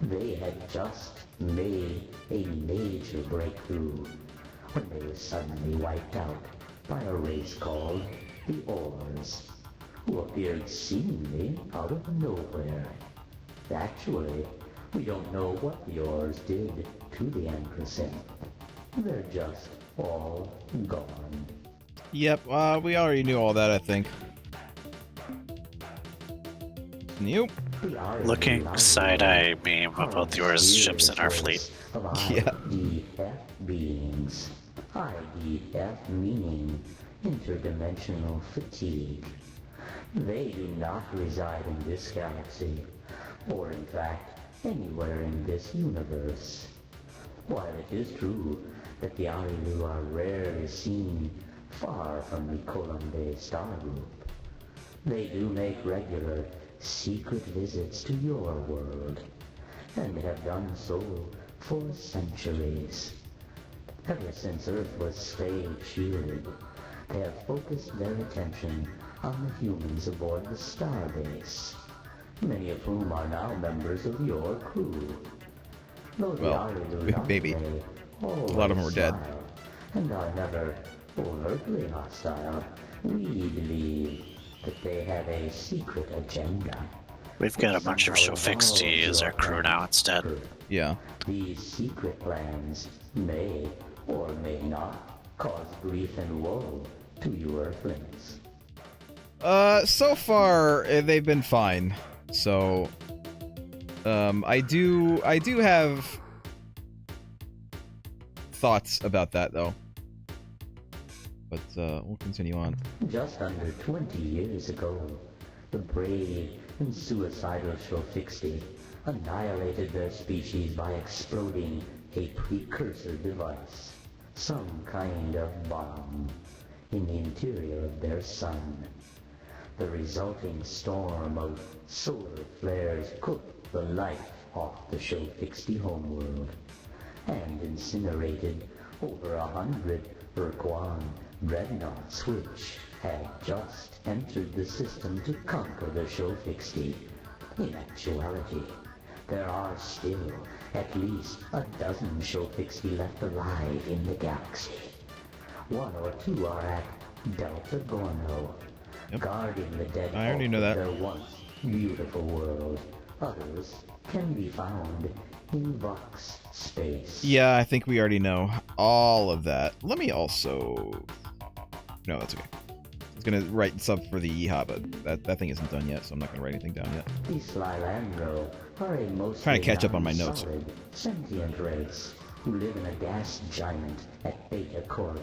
They had just made a major breakthrough when they were suddenly wiped out by a race called the Ors, who appeared seemingly out of nowhere. Actually, we don't know what the Ors did to the Androsynth. They're just all gone. Yep, we already knew all that, I think. Nope. Looking side-eye meme about the Ors ships in our fleet. Yeah. IDF beings. IDF meaning interdimensional fatigue. They do not reside in this galaxy, or in fact, anywhere in this universe. While it is true that the Arilu are rarely seen far from the Columbae star group, they do make regular, secret visits to your world, and have done so for centuries. Ever since Earth was slave-shielded, they have focused their attention on the humans aboard the starbase, many of whom are now members of your crew. Though the Well, Arilu maybe. A lot of them were dead. And are never overtly hostile, we believe that they have a secret agenda. We've got a bunch of Shofix to use our crew now instead. Yeah. These secret plans may or may not cause grief and woe to you Earthlings. So far, they've been fine. So, I do have thoughts about that, though. But, we'll continue on. Just under 20 years ago, the brave and suicidal Shofixi annihilated their species by exploding a precursor device, some kind of bomb, in the interior of their sun. The resulting storm of solar flares cooked the life off the Shofixi homeworld, and incinerated over 100 Ur-Quan dreadnoughts which had just entered the system to conquer the Shofixi. In actuality, there are still at least a dozen Shofixi left alive in the galaxy. 1 or 2 are at Delta Gorno, guarding the dead I already know that. of their once beautiful world. Others can be found in Vox space. Yeah, I think we already know all of that. Let me also... No, that's okay. was gonna write sub for the Yeehaw, but that thing isn't done yet, so I'm not gonna write anything down yet. The Slilandro are a mostly Trying to catch up on my notes. non-solid, sentient race who live in a gas giant at Beta Cori.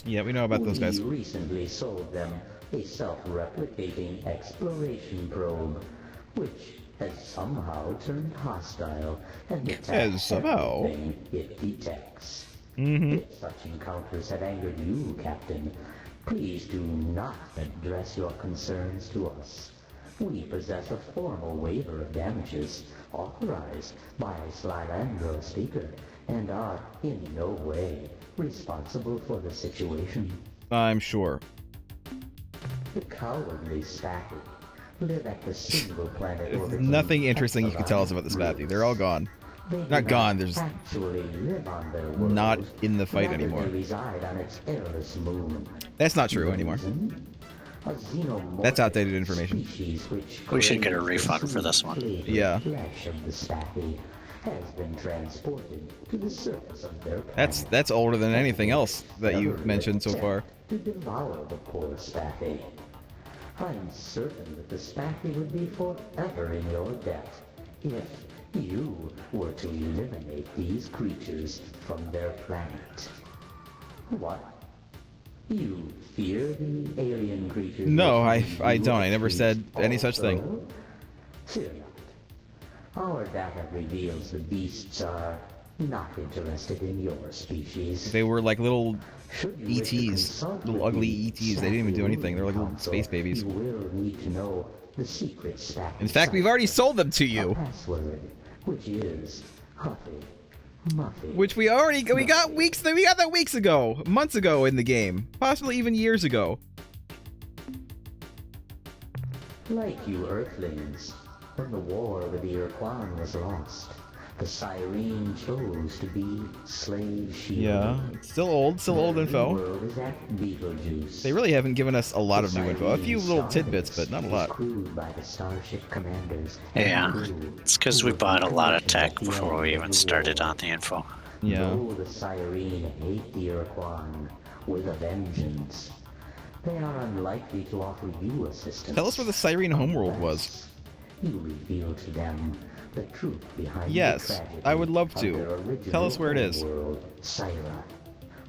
Yeah, we know about those guys. We recently sold them a self-replicating exploration probe, which has somehow turned hostile and attacked somehow. everything it detects. Mm-hmm. If such encounters have angered you, Captain, please do not address your concerns to us. We possess a formal waiver of damages authorized by Slilandro Speaker and are in no way responsible for the situation. I'm sure. The cowardly Spaffy live at the single planet There's orbiting nothing interesting you can tell us about the Spaffy. They're all gone. They do Not gone, there's actually live on their world, not in the fight rather anymore. they reside on its airless moon. That's not true anymore. A xenomorphic That's outdated information. species which We should get a craves refund the for this one. sweet Yeah. flesh of the Spaffy has been transported to the surface of their planet. That's older than anything else that you've mentioned so far. To devour the poor Spaffy. I'm certain that the Spaffy would be forever in your debt if you were to eliminate these creatures from their planet. What? You fear the alien creatures? No, which I you don't. I never said any such thing. also? Fear not. Our data reveals the beasts are not interested in your species. They were like little Should you wish to ETs, consult little with ugly the ETs. They didn't even do anything. They're like little Council, space babies. You will need to know the secret Spaffy In fact, we've already sold them to a you, password, which is Huffy Muffy. which we got that weeks ago, months ago in the game, possibly even years ago. Like you Earthlings, when the war with the Ur-Quan was lost, the Cyrene chose to be slave shield. Yeah, it's still old The info. world is at Beetlejuice. They really haven't given us a lot of new info. A few little tidbits, but not a lot. Crewed by the starship commanders. Yeah, and it's because we bought a lot of tech before we even started on the info. Yeah. Though the Cyrene hate the Ur-Quan with a vengeance, they are unlikely to offer you assistance. Tell us where the Cyrene homeworld was. You reveal to them the truth behind Yes, the tragedy I would love of to. their original Tell us where it is. homeworld, Syra,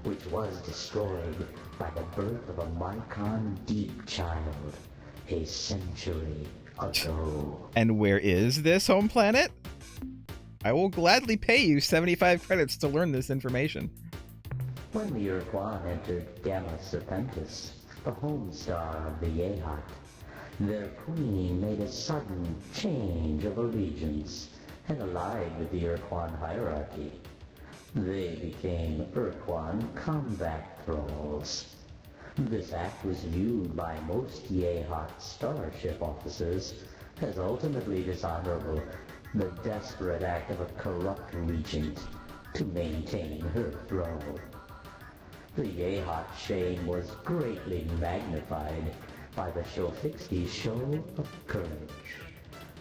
which was destroyed by the birth of a Mycon Deep child a century ago. And where is this home planet? I will gladly pay you 75 credits to learn this information. When the Ur-Quan entered Gamma Serpentis, the home star of the Yehat, their queen made a sudden change of allegiance and allied with the Ur-Quan hierarchy. They became Ur-Quan combat thralls. This act was viewed by most Yehat starship officers as ultimately dishonorable, the desperate act of a corrupt regent to maintain her throne. The Yehat shame was greatly magnified by the Shofixti's show of courage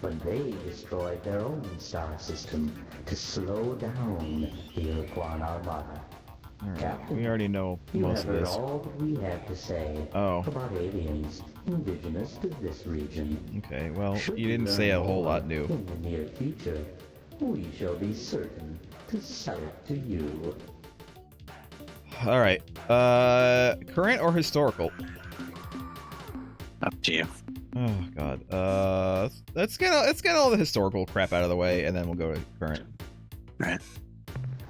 when they destroyed their own star system to slow down the Ur-Quan armada. Captain, We already know you most have of heard this. all that we have to say Oh. about aliens indigenous to this region. Okay, well, Should you didn't learn say a whole more lot new. In the near future, we shall be certain to sell it to you. Alright, current or historical? Up to you. Oh god, let's get all the historical crap out of the way, and then we'll go to current. Right.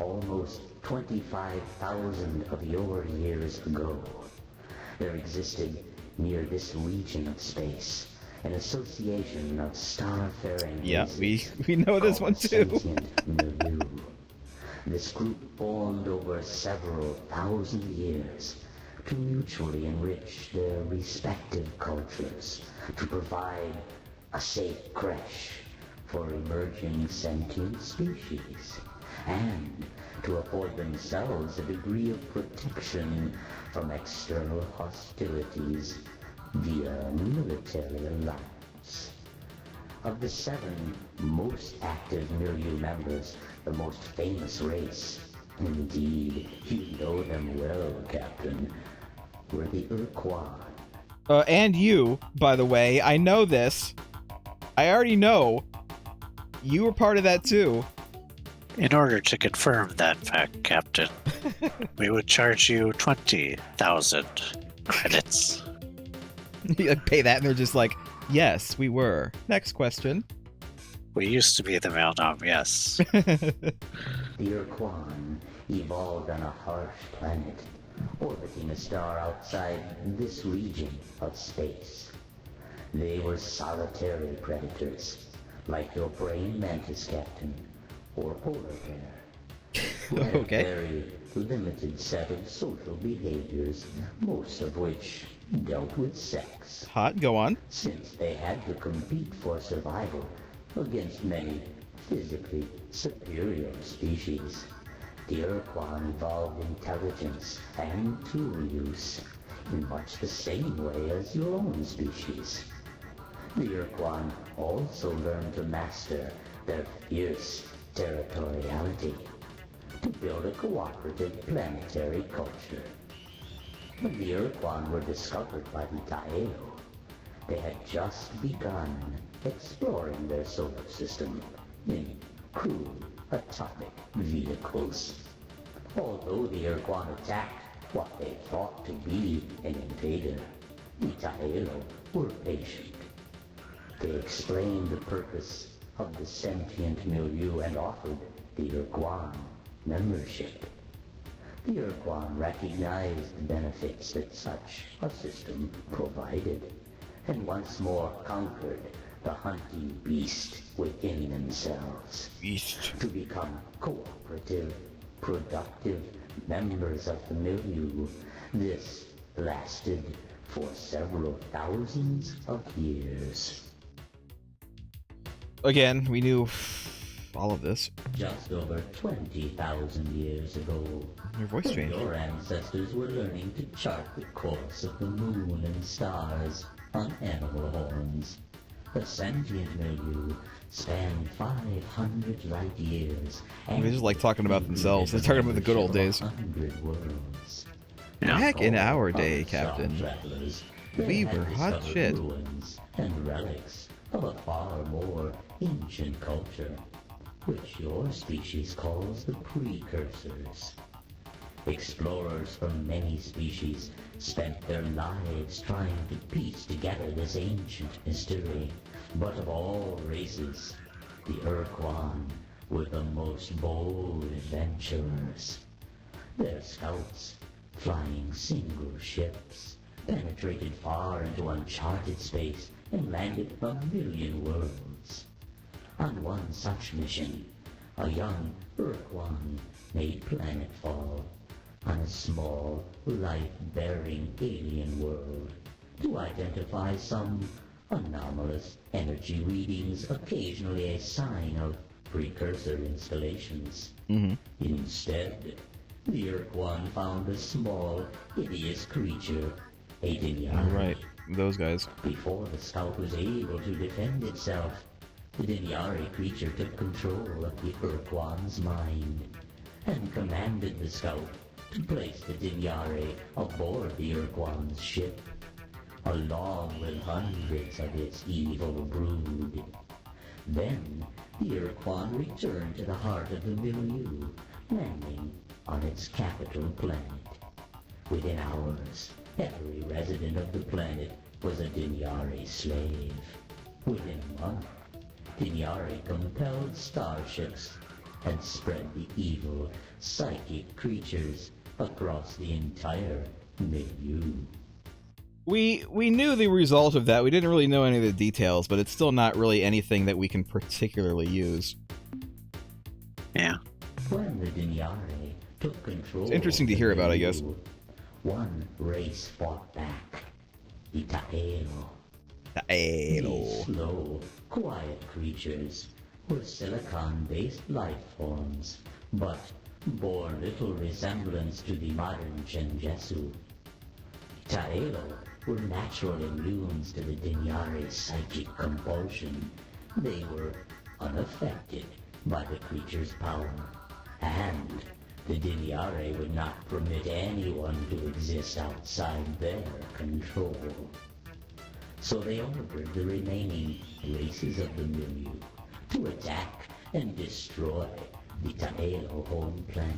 Almost 25,000 of your years ago, there existed near this region of space an association of starfaring Yeah, races we know this one called too. sentient milieu. This group formed over several thousand years to mutually enrich their respective cultures, to provide a safe creche for emerging sentient species, and to afford themselves a degree of protection from external hostilities via military alliance. Of the 7 most active milieu members, the most famous race, indeed, you know them well, Captain, were the Ur-Quan. And you, by the way. I know this. I already know. You were part of that too. In order to confirm that fact, Captain, we would charge you 20,000 credits. You like, pay that, and they're just like, yes, we were. Next question. We used to be the Melnorme, yes. The Ur-Quan evolved on a harsh planet, orbiting a star outside this region of space. They were solitary predators, like your praying mantis captain, or polar bear. Who had Okay. a very limited set of social behaviors, most of which dealt with sex. Hot, go on. Since they had to compete for survival against many physically superior species, the Ur-Quan evolved intelligence and tool use in much the same way as your own species. The Ur-Quan also learned to master their fierce territoriality, to build a cooperative planetary culture. When the Ur-Quan were discovered by the Taelo, they had just begun exploring their solar system in crude atomic vehicles. Although the Ur-Quan attacked what they thought to be an invader, the Taelo were patient. They explained the purpose of the sentient milieu and offered the Ur-Quan membership. The Ur-Quan recognized the benefits that such a system provided, and once more conquered the hunting beast within themselves. Beast. To become cooperative, productive members of the milieu. This lasted for several thousands of years. Again, we knew all of this. Just over 20,000 years ago, Your voice when changed. your ancestors were learning to chart the course of the moon and stars on animal horns, the sentient milieu spanned 500 light years. They just like talking about themselves. They're talking about the good old days. 100 worlds. Back in our All day, of Captain, travelers, they we had were hot discovered shit. ruins and relics of a far more ancient culture, which your species calls the precursors. Explorers from many species spent their lives trying to piece together this ancient mystery, but of all races, the Ur-Quan were the most bold adventurers. Their scouts, flying single ships, penetrated far into uncharted space and landed a million worlds. On one such mission, a young Ur-Quan made planetfall on a small, life-bearing alien world to identify some anomalous energy readings, occasionally a sign of precursor installations. Instead, the Ur-Quan found a small, hideous creature, a Dinyari. Right, those guys. Before the scout was able to defend itself, the Dinyari creature took control of the Ur-Quan's mind and commanded the scout to place the Dinyari aboard the Ur-Quan's ship, along with hundreds of its evil brood. Then, the Ur-Quan returned to the heart of the milieu, landing on its capital planet. Within hours, every resident of the planet was a Dinyari slave. Within a month, Dinyari compelled starships and spread the evil, psychic creatures across the entire milieu. We knew the result of that. We didn't really know any of the details, but it's still not really anything that we can particularly use. Yeah. When the Dinyari took control, It's interesting to hear about, I guess. one race fought back. The Taelo. Hey, These slow, quiet creatures were silicon-based life forms, but bore little resemblance to the modern Shenjesu. Taelo were natural immunes to the Dinyari's psychic compulsion. They were unaffected by the creature's power, and the Dinyari would not permit anyone to exist outside their control. So they ordered the remaining races of the milieu to attack and destroy the Taelo home planet.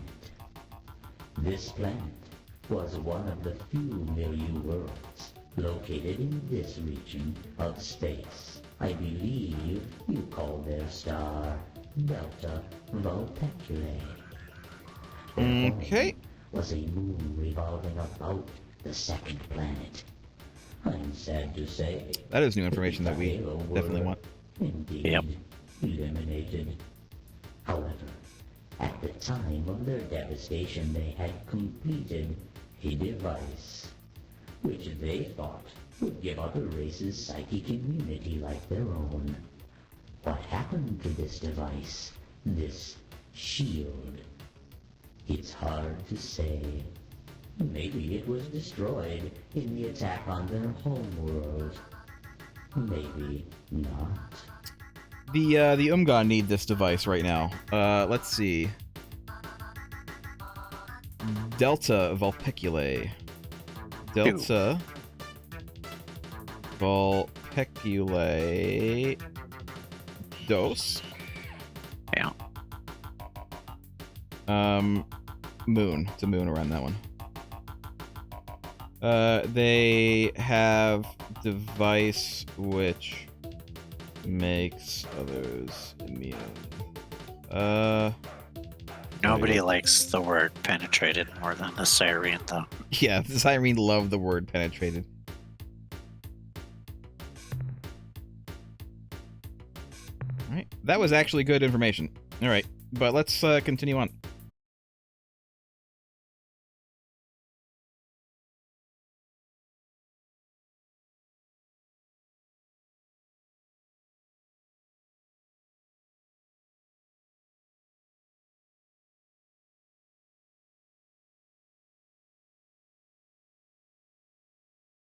This planet was one of the few milieu worlds located in this region of space. I believe you call their star Delta Vulpeculae. Okay. Was a moon revolving about the second planet. I'm sad to say. That is new information that we Taelo definitely were want. Indeed, eliminated. However, at the time of their devastation, they had completed a device which they thought would give other races psychic immunity like their own. What happened to this device, this shield? It's hard to say. Maybe it was destroyed in the attack on their homeworld. Maybe not. The Umgon need this device right now. Let's see. Delta Vulpeculae. Delta Vulpeculae Dose. Yeah. Moon. It's a moon around that one. They have device which makes others immune. Nobody likes the word penetrated more than the siren, though. Yeah, the Siren loved the word penetrated. Alright, that was actually good information. Alright, but let's continue on.